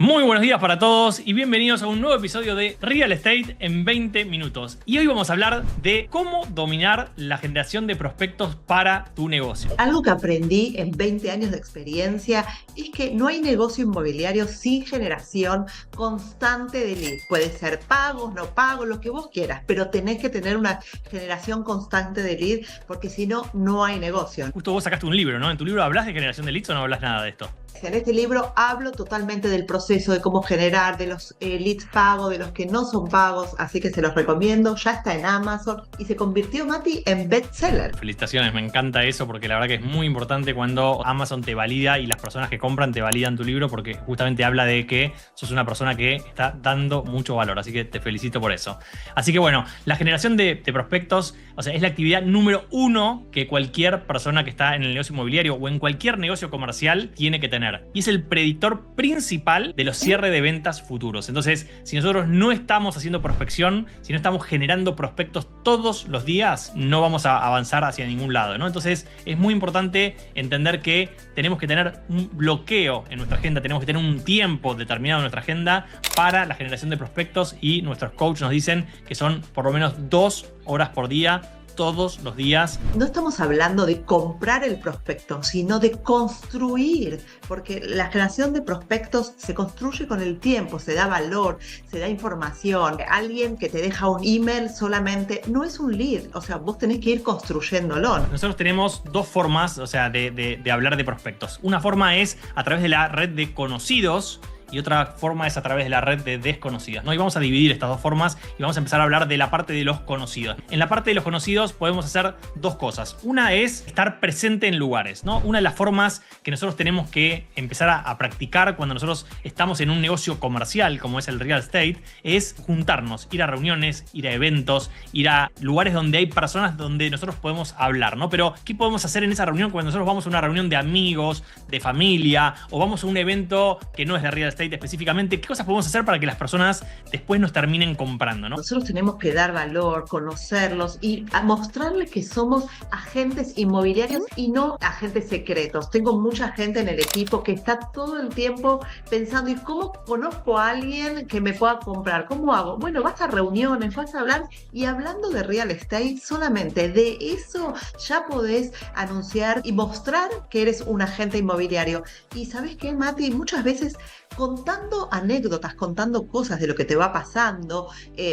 Muy buenos días para todos y bienvenidos a un nuevo episodio de Real Estate en 20 minutos. Y hoy vamos a hablar de cómo dominar la generación de prospectos para tu negocio. Algo que aprendí en 20 años de experiencia es que no hay negocio inmobiliario sin generación constante de leads. Puede ser pagos, no pagos, lo que vos quieras, pero tenés que tener una generación constante de leads porque si no, no hay negocio. Justo vos sacaste un libro, ¿no? ¿En tu libro hablas de generación de leads o no hablas nada de esto? En este libro hablo totalmente del proceso de cómo generar, de los leads pagos, de los que no son pagos, así que se los recomiendo. Ya está en Amazon y se convirtió, Mati, en bestseller. Felicitaciones, me encanta eso porque la verdad que es muy importante cuando Amazon te valida y las personas que compran te validan tu libro porque justamente habla de que sos una persona que está dando mucho valor, así que te felicito por eso. Así que bueno, la generación de prospectos, o sea, es la actividad número uno que cualquier persona que está en el negocio inmobiliario o en cualquier negocio comercial tiene que tener. Y es el predictor principal de los cierres de ventas futuros. Entonces, si nosotros no estamos haciendo prospección, si no estamos generando prospectos todos los días, no vamos a avanzar hacia ningún lado, ¿no? Entonces, es muy importante entender que tenemos que tener un bloqueo en nuestra agenda, tenemos que tener un tiempo determinado en nuestra agenda para la generación de prospectos y nuestros coaches nos dicen que son por lo menos 2 horas por día, todos los días. No estamos hablando de comprar el prospecto, sino de construir, porque la generación de prospectos se construye con el tiempo, se da valor, se da información. Alguien que te deja un email solamente no es un lead, o sea, vos tenés que ir construyéndolo. Nosotros tenemos dos formas, o sea, de hablar de prospectos. Una forma es a través de la red de conocidos y otra forma es a través de la red de desconocidos, ¿no? Y vamos a dividir estas dos formas y vamos a empezar a hablar de la parte de los conocidos. En la parte de los conocidos podemos hacer dos cosas. Una es estar presente en lugares, ¿no? Una de las formas que nosotros tenemos que empezar a practicar cuando nosotros estamos en un negocio comercial como es el real estate es juntarnos, ir a reuniones, ir a eventos, ir a lugares donde hay personas donde nosotros podemos hablar, ¿no? Pero ¿qué podemos hacer en esa reunión cuando nosotros vamos a una reunión de amigos, de familia o vamos a un evento que no es de real estate específicamente? ¿Qué cosas podemos hacer para que las personas después nos terminen comprando, ¿no? Nosotros tenemos que dar valor, conocerlos y a mostrarles que somos agentes inmobiliarios y no agentes secretos. Tengo mucha gente en el equipo que está todo el tiempo pensando, ¿y cómo conozco a alguien que me pueda comprar? ¿Cómo hago? Bueno, vas a reuniones, vas a hablar y hablando de real estate, solamente de eso ya podés anunciar y mostrar que eres un agente inmobiliario. Y ¿sabes qué, Mati? Muchas veces contando anécdotas, contando cosas de lo que te va pasando.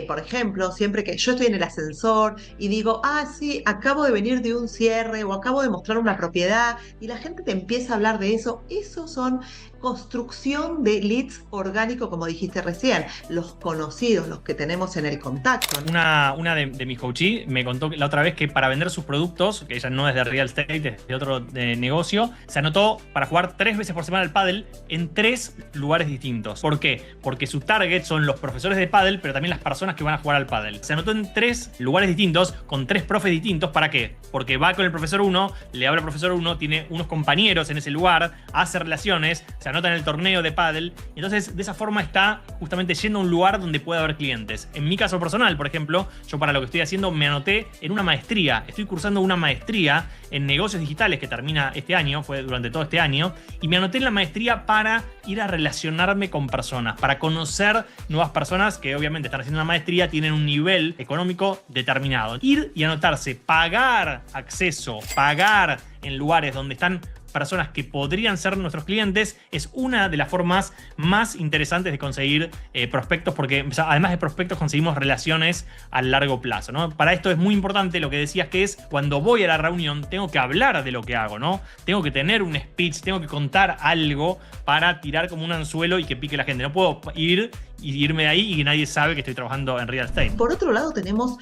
Por ejemplo, siempre que yo estoy en el ascensor y digo, sí, acabo de venir de un cierre o acabo de mostrar una propiedad y la gente te empieza a hablar de eso. Esos son construcción de leads orgánico, como dijiste recién, los conocidos, los que tenemos en el contacto. Una de mis coaches me contó la otra vez que para vender sus productos, que ella no es de real estate, es de otro negocio, se anotó para jugar 3 veces por semana al pádel en 3 lugares distintos. ¿Por qué? Porque su target son los profesores de pádel, pero también las personas que van a jugar al pádel. Se anotó en 3 lugares distintos, con 3 profes distintos. ¿Para qué? Porque va con el profesor 1, le habla al profesor 1, tiene unos compañeros en ese lugar, hace relaciones, se anota en el torneo de pádel, y entonces de esa forma está justamente yendo a un lugar donde puede haber clientes. En mi caso personal, por ejemplo, yo para lo que estoy haciendo me anoté en una maestría, estoy cursando una maestría en negocios digitales que termina este año, fue durante todo este año, y me anoté en la maestría para ir a relacionarme con personas, para conocer nuevas personas que obviamente están haciendo una maestría, tienen un nivel económico determinado. Ir y anotarse, pagar acceso, pagar en lugares donde están personas que podrían ser nuestros clientes es una de las formas más interesantes de conseguir prospectos, porque además de prospectos conseguimos relaciones a largo plazo, ¿no? Para esto es muy importante lo que decías, que es cuando voy a la reunión tengo que hablar de lo que hago, ¿no? Tengo que tener un speech, tengo que contar algo para tirar como un anzuelo y que pique la gente. No puedo ir y irme de ahí y que nadie sabe que estoy trabajando en real estate. Por otro lado tenemos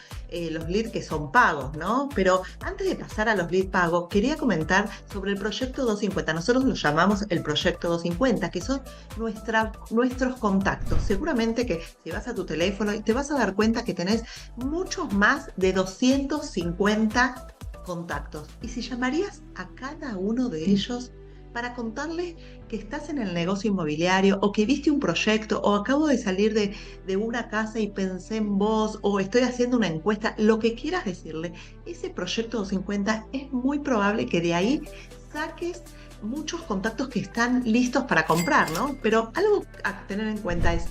los leads que son pagos, ¿no? Pero antes de pasar a los leads pagos, quería comentar sobre el proyecto 250. Nosotros lo llamamos el proyecto 250, que son nuestros contactos. Seguramente que si vas a tu teléfono te vas a dar cuenta que tenés muchos más de 250 contactos. Y si llamarías a cada uno de ellos para contarles que estás en el negocio inmobiliario o que viste un proyecto o acabo de salir de una casa y pensé en vos o estoy haciendo una encuesta, lo que quieras decirle, ese proyecto 250 es muy probable que de ahí saques muchos contactos que están listos para comprar, ¿no? Pero algo a tener en cuenta es,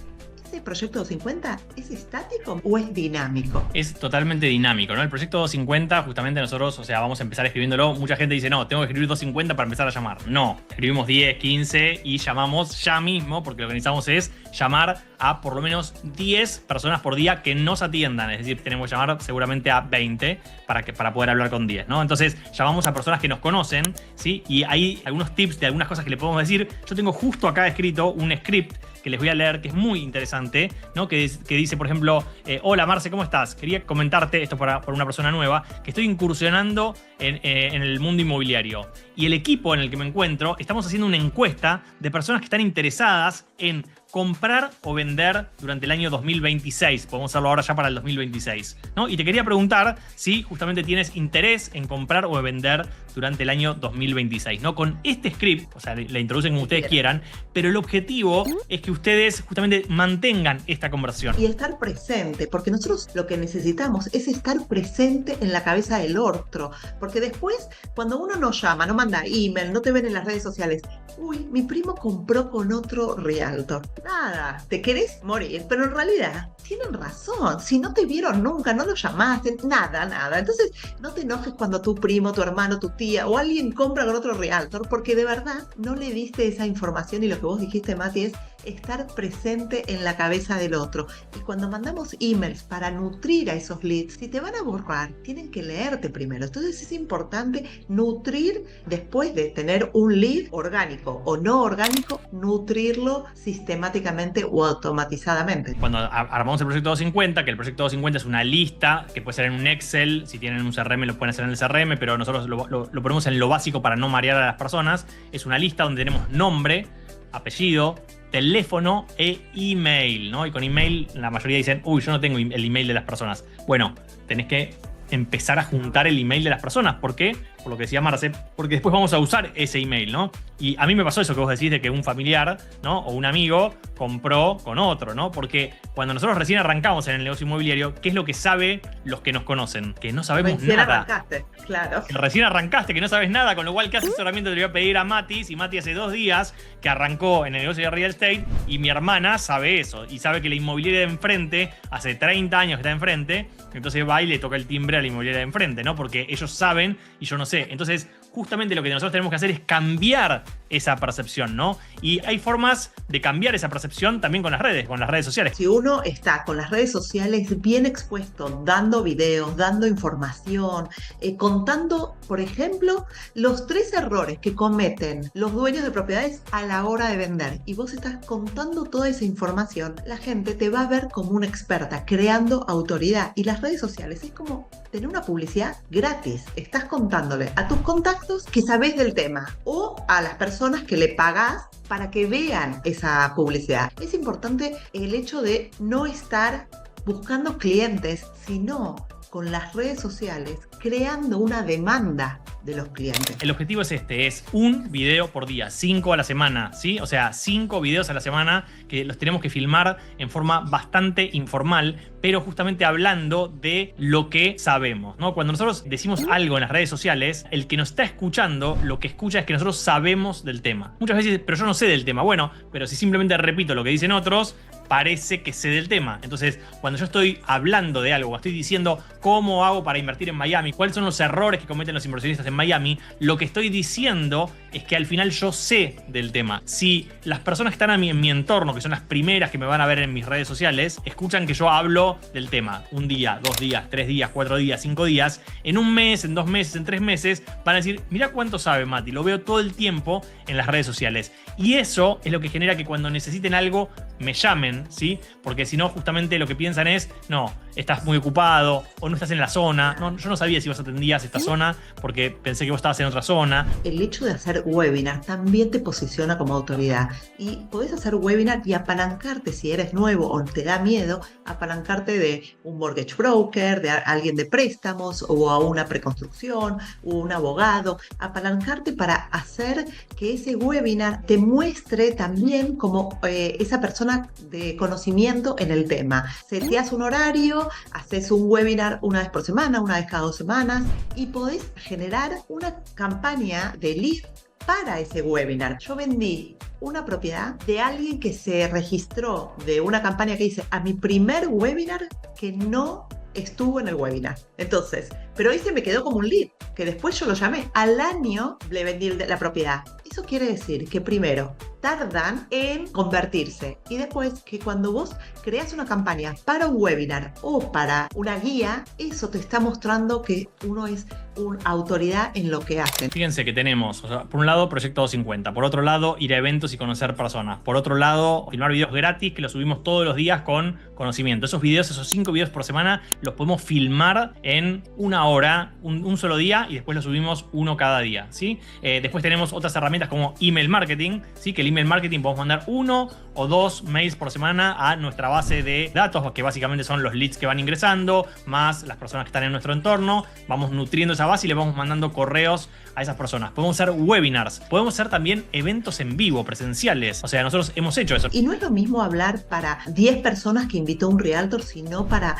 ¿ese proyecto 250 es estático o es dinámico? Es totalmente dinámico, ¿no? El proyecto 250, justamente nosotros, o sea, vamos a empezar escribiéndolo. Mucha gente dice, no, tengo que escribir 250 para empezar a llamar. No, escribimos 10, 15 y llamamos ya mismo, porque lo que necesitamos es llamar a por lo menos 10 personas por día que nos atiendan. Es decir, tenemos que llamar seguramente a 20 para poder hablar con 10, ¿no? Entonces, llamamos a personas que nos conocen, ¿sí? Y hay algunos tips de algunas cosas que le podemos decir. Yo tengo justo acá escrito un script que les voy a leer, que es muy interesante, ¿no? Que dice, por ejemplo, hola Marce, ¿cómo estás? Quería comentarte, esto por una persona nueva, que estoy incursionando en el mundo inmobiliario. Y el equipo en el que me encuentro, estamos haciendo una encuesta de personas que están interesadas en comprar o vender durante el año 2026. Podemos hacerlo ahora ya para el 2026, ¿no? Y te quería preguntar si justamente tienes interés en comprar o vender durante el año 2026, ¿no? Con este script, o sea, le introducen como ustedes quieran, pero el objetivo es que ustedes justamente mantengan esta conversación. Y estar presente, porque nosotros lo que necesitamos es estar presente en la cabeza del otro, porque después, cuando uno no llama, no manda email, no te ven en las redes sociales, uy, mi primo compró con otro realtor. Nada, te querés morir, pero en realidad tienen razón. Si no te vieron nunca, no lo llamaste, nada. Entonces, no te enojes cuando tu primo, tu hermano, tu tía o alguien compra con otro realtor, porque de verdad no le diste esa información y lo que vos dijiste, Mati, es estar presente en la cabeza del otro. Y cuando mandamos emails para nutrir a esos leads, si te van a borrar, tienen que leerte primero. Entonces es importante nutrir después de tener un lead orgánico o no orgánico, nutrirlo sistemáticamente o automatizadamente. Cuando armamos el proyecto 250, que el proyecto 250 es una lista que puede ser en un Excel, si tienen un CRM lo pueden hacer en el CRM, pero nosotros lo ponemos en lo básico para no marear a las personas. Es una lista donde tenemos nombre, apellido, teléfono e email, ¿no? Y con email la mayoría dicen, uy, yo no tengo el email de las personas. Bueno, tenés que empezar a juntar el email de las personas. ¿Por qué? Por lo que decía Marce, porque después vamos a usar ese email, ¿no? Y a mí me pasó eso que vos decís de que un familiar, ¿no? O un amigo compró con otro, ¿no? Porque cuando nosotros recién arrancamos en el negocio inmobiliario, ¿qué es lo que sabe los que nos conocen? Que no sabemos recién nada. Arrancaste, claro. Recién arrancaste, que no sabes nada, con lo cual, ¿qué asesoramiento te voy a pedir a Mati? Si Mati hace 2 días que arrancó en el negocio de real estate y mi hermana sabe eso, y sabe que la inmobiliaria de enfrente, hace 30 años que está enfrente, entonces va y le toca el timbre a la inmobiliaria de enfrente, ¿no? Porque ellos saben y yo no sé. Entonces, justamente lo que nosotros tenemos que hacer es cambiar esa percepción, ¿no? Y hay formas de cambiar esa percepción también con las redes sociales. Si uno está con las redes sociales bien expuesto, dando videos, dando información, contando, por ejemplo, los 3 errores que cometen los dueños de propiedades a la hora de vender, y vos estás contando toda esa información, la gente te va a ver como una experta, creando autoridad. Y las redes sociales es como tener una publicidad gratis. Estás contándole a tus contactos que sabés del tema o a las personas que le pagás para que vean esa publicidad. Es importante el hecho de no estar buscando clientes, sino con las redes sociales creando una demanda de los clientes. El objetivo es es un video por día, 5 a la semana, ¿sí? O sea, 5 videos a la semana que los tenemos que filmar en forma bastante informal, pero justamente hablando de lo que sabemos, ¿no? Cuando nosotros decimos algo en las redes sociales, el que nos está escuchando, lo que escucha es que nosotros sabemos del tema. Muchas veces, pero yo no sé del tema. Bueno, pero si simplemente repito lo que dicen otros, parece que sé del tema. Entonces, cuando yo estoy hablando de algo, estoy diciendo cómo hago para invertir en Miami, cuáles son los errores que cometen los inversionistas en Miami, lo que estoy diciendo es que al final yo sé del tema. Si las personas que están en mi entorno, que son las primeras que me van a ver en mis redes sociales, escuchan que yo hablo del tema 1 día, 2 días, 3 días, 4 días, 5 días, en 1 mes, en 2 meses, en 3 meses, van a decir, mira cuánto sabe Mati, lo veo todo el tiempo en las redes sociales. Y eso es lo que genera que cuando necesiten algo, me llamen, ¿sí? Porque si no, justamente lo que piensan es, no, estás muy ocupado o no estás en la zona. No, yo no sabía si vos atendías esta zona porque pensé que vos estabas en otra zona. El hecho de hacer webinar también te posiciona como autoridad y podés hacer webinar y apalancarte, si eres nuevo o te da miedo, apalancarte de un mortgage broker, de alguien de préstamos o a una preconstrucción o un abogado, apalancarte para hacer que ese webinar te muestre también como esa persona de conocimiento en el tema. Seteás un horario, haces un webinar una vez por semana, una vez cada 2 semanas y podés generar una campaña de lead para ese webinar. Yo vendí una propiedad de alguien que se registró de una campaña que hice a mi primer webinar que no estuvo en el webinar. Entonces, pero ahí se me quedó como un lead, que después yo lo llamé. Al año le vendí la propiedad. Eso quiere decir que primero tardan en convertirse y después que cuando vos creas una campaña para un webinar o para una guía, eso te está mostrando que uno es una autoridad en lo que hace. Fíjense que tenemos, o sea, por un lado, Proyecto 250, por otro lado, ir a eventos y conocer personas, por otro lado, filmar videos gratis que los subimos todos los días con conocimiento. Esos videos, esos 5 videos por semana, los podemos filmar en 1 hora, un solo día, y después los subimos uno cada día, ¿sí? Después tenemos otras herramientas como email marketing, ¿sí? Que el email marketing podemos mandar 1 o 2 mails por semana a nuestra base de datos, que básicamente son los leads que van ingresando, más las personas que están en nuestro entorno. Vamos nutriendo esa base y le vamos mandando correos a esas personas. Podemos hacer webinars, podemos hacer también eventos en vivo, presenciales. O sea, nosotros hemos hecho eso. Y no es lo mismo hablar para 10 personas que invitó un realtor, sino para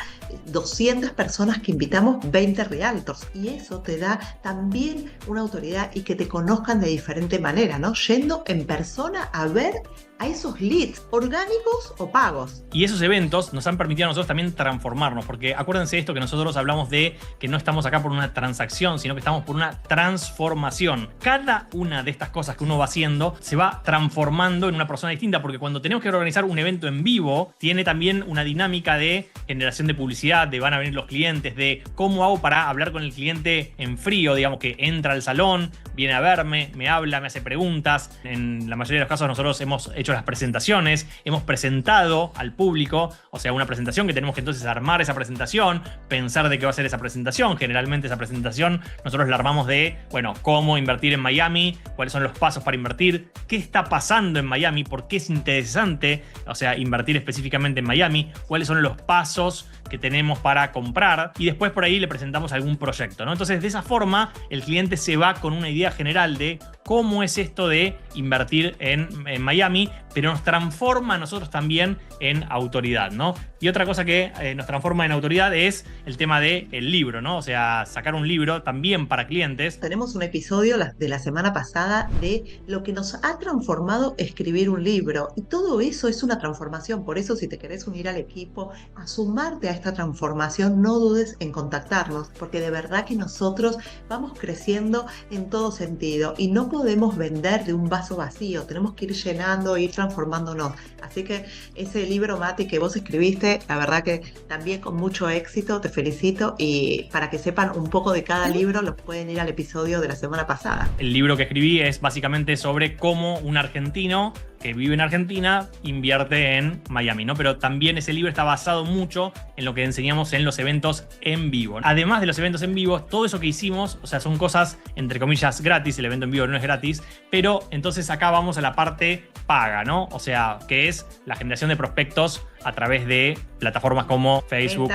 200 personas que invitamos 20 realtors. Y eso te da también una autoridad y que te conozcan de diferente manera, ¿no? Yendo en persona a ver a esos leads, orgánicos o pagos. Y esos eventos nos han permitido a nosotros también transformarnos, porque acuérdense de esto que nosotros hablamos de que no estamos acá por una transacción, sino que estamos por una transformación. Cada una de estas cosas que uno va haciendo se va transformando en una persona distinta, porque cuando tenemos que organizar un evento en vivo, tiene también una dinámica de generación de publicidad, de van a venir los clientes, de cómo hago para hablar con el cliente en frío, digamos que entra al salón, viene a verme, me habla, me hace preguntas. En la mayoría de los casos nosotros hemos hecho las presentaciones, hemos presentado al público, o sea, una presentación que tenemos que entonces armar esa presentación, pensar de qué va a ser esa presentación. Generalmente esa presentación nosotros la armamos de, bueno, cómo invertir en Miami, cuáles son los pasos para invertir, qué está pasando en Miami, por qué es interesante, o sea, invertir específicamente en Miami, cuáles son los pasos que tenemos para comprar, y después por ahí le presentamos algún proyecto, ¿no? Entonces, de esa forma, el cliente se va con una idea general de cómo es esto de invertir en Miami, pero nos transforma a nosotros también en autoridad, ¿no? Y otra cosa que nos transforma en autoridad es el tema del libro, ¿no? O sea, sacar un libro también para clientes. Tenemos un episodio de la semana pasada de lo que nos ha transformado escribir un libro, y todo eso es una transformación. Por eso, si te querés unir al equipo, a sumarte a esta transformación, no dudes en contactarnos, porque de verdad que nosotros vamos creciendo en todo sentido y no podemos vender de un vaso vacío, tenemos que ir llenando, ir transformándonos. Así que ese libro, Mati, que vos escribiste, la verdad que también con mucho éxito, te felicito, y para que sepan un poco de cada libro, los pueden ir al episodio de la semana pasada. El libro que escribí es básicamente sobre cómo un argentino que vive en Argentina invierte en Miami, ¿no? Pero también ese libro está basado mucho en lo que enseñamos en los eventos en vivo. Además de los eventos en vivo, todo eso que hicimos, o sea, son cosas entre comillas gratis. El evento en vivo no es gratis, pero entonces acá vamos a la parte paga, ¿no? O sea, que es la generación de prospectos a través de plataformas como Facebook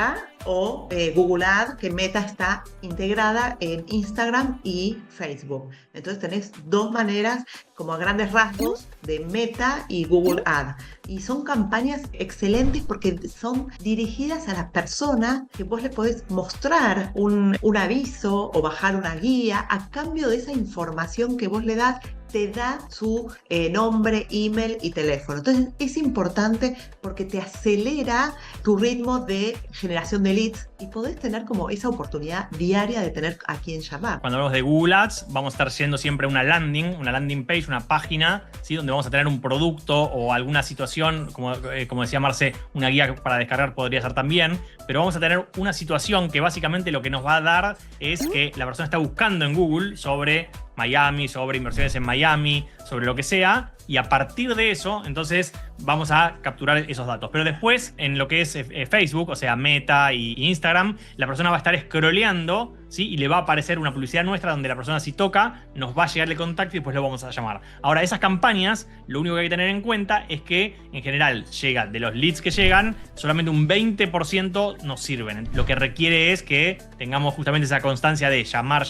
o Google Ads, que Meta está integrada en Instagram y Facebook. Entonces tenés dos maneras, como a grandes rasgos, de Meta y Google Ads. Y son campañas excelentes porque son dirigidas a las personas que vos le podés mostrar un aviso o bajar una guía a cambio de esa información que vos le das. Te da su nombre, email y teléfono. Entonces es importante porque te acelera tu ritmo de generación de leads y podés tener como esa oportunidad diaria de tener a quién llamar. Cuando hablamos de Google Ads, vamos a estar yendo siempre a una landing page, una página, ¿sí? Donde vamos a tener un producto o alguna situación, como decía Marce, una guía para descargar podría ser también, pero vamos a tener una situación que básicamente lo que nos va a dar es que la persona está buscando en Google sobre Miami, sobre inversiones en Miami, sobre lo que sea, y a partir de eso, entonces vamos a capturar esos datos. Pero después, en lo que es Facebook, o sea, Meta y Instagram, la persona va a estar scrolleando, ¿sí? Y le va a aparecer una publicidad nuestra donde la persona, si toca, nos va a llegar el contacto y después lo vamos a llamar. Ahora, esas campañas, lo único que hay que tener en cuenta es que, en general, de los leads que llegan, solamente un 20% nos sirven. Lo que requiere es que tengamos justamente esa constancia de llamar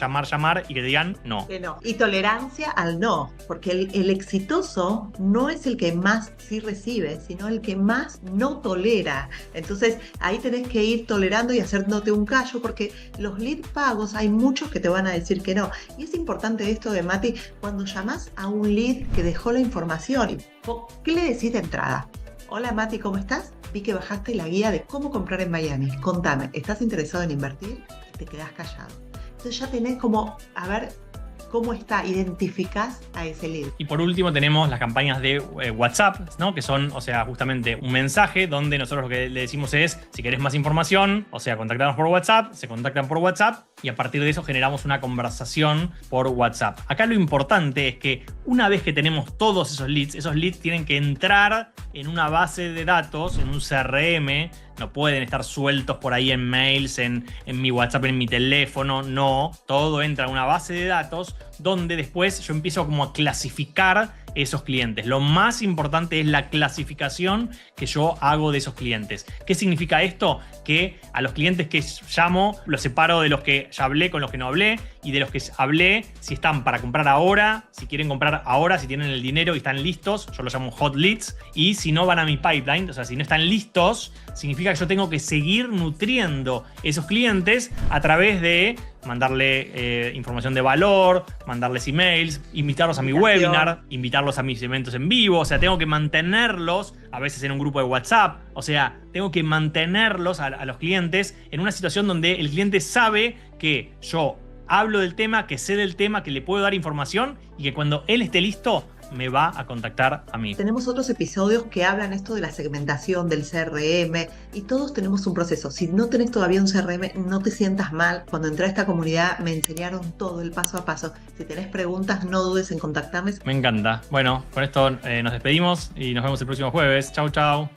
y que te digan no. Y tolerancia al no, porque el exitoso no es el que más sí recibe recibe, sino el que más no tolera. Entonces ahí tenés que ir tolerando y hacerte un callo, porque los lead pagos hay muchos que te van a decir que no. Y es importante esto de Mati, cuando llamás a un lead que dejó la información, ¿qué le decís de entrada? Hola Mati, ¿cómo estás? Vi que bajaste la guía de cómo comprar en Miami. Contame, ¿estás interesado en invertir? Te quedás callado. Entonces ya tenés como, a ver, cómo está, identificás a ese lead. Y por último tenemos las campañas de WhatsApp, ¿no? Que son, o sea, justamente un mensaje donde nosotros lo que le decimos es, si querés más información, o sea, contactarnos por WhatsApp, se contactan por WhatsApp y a partir de eso generamos una conversación por WhatsApp. Acá lo importante es que una vez que tenemos todos esos leads tienen que entrar en una base de datos, en un CRM. No pueden estar sueltos por ahí en mails, en mi WhatsApp, en mi teléfono. No, todo entra en una base de datos donde después yo empiezo como a clasificar esos clientes. Lo más importante es la clasificación que yo hago de esos clientes. ¿Qué significa esto? Que a los clientes que llamo los separo de los que ya hablé con los que no hablé, y de los que hablé, si están para comprar ahora, si quieren comprar ahora, si tienen el dinero y están listos, yo los llamo hot leads, y si no van a mi pipeline, o sea, si no están listos, significa que yo tengo que seguir nutriendo esos clientes a través de mandarle información de valor, mandarles emails, invitarlos a mi webinar, invitarlos a mis eventos en vivo. O sea, tengo que mantenerlos a veces en un grupo de WhatsApp. O sea, tengo que mantenerlos a los clientes en una situación donde el cliente sabe que yo hablo del tema, que sé del tema, que le puedo dar información y que cuando él esté listo me va a contactar a mí. Tenemos otros episodios que hablan esto de la segmentación del CRM y todos tenemos un proceso. Si no tenés todavía un CRM, no te sientas mal. Cuando entré a esta comunidad me enseñaron todo el paso a paso. Si tenés preguntas, no dudes en contactarme. Me encanta. Bueno, con esto nos despedimos y nos vemos el próximo jueves. Chau, chau.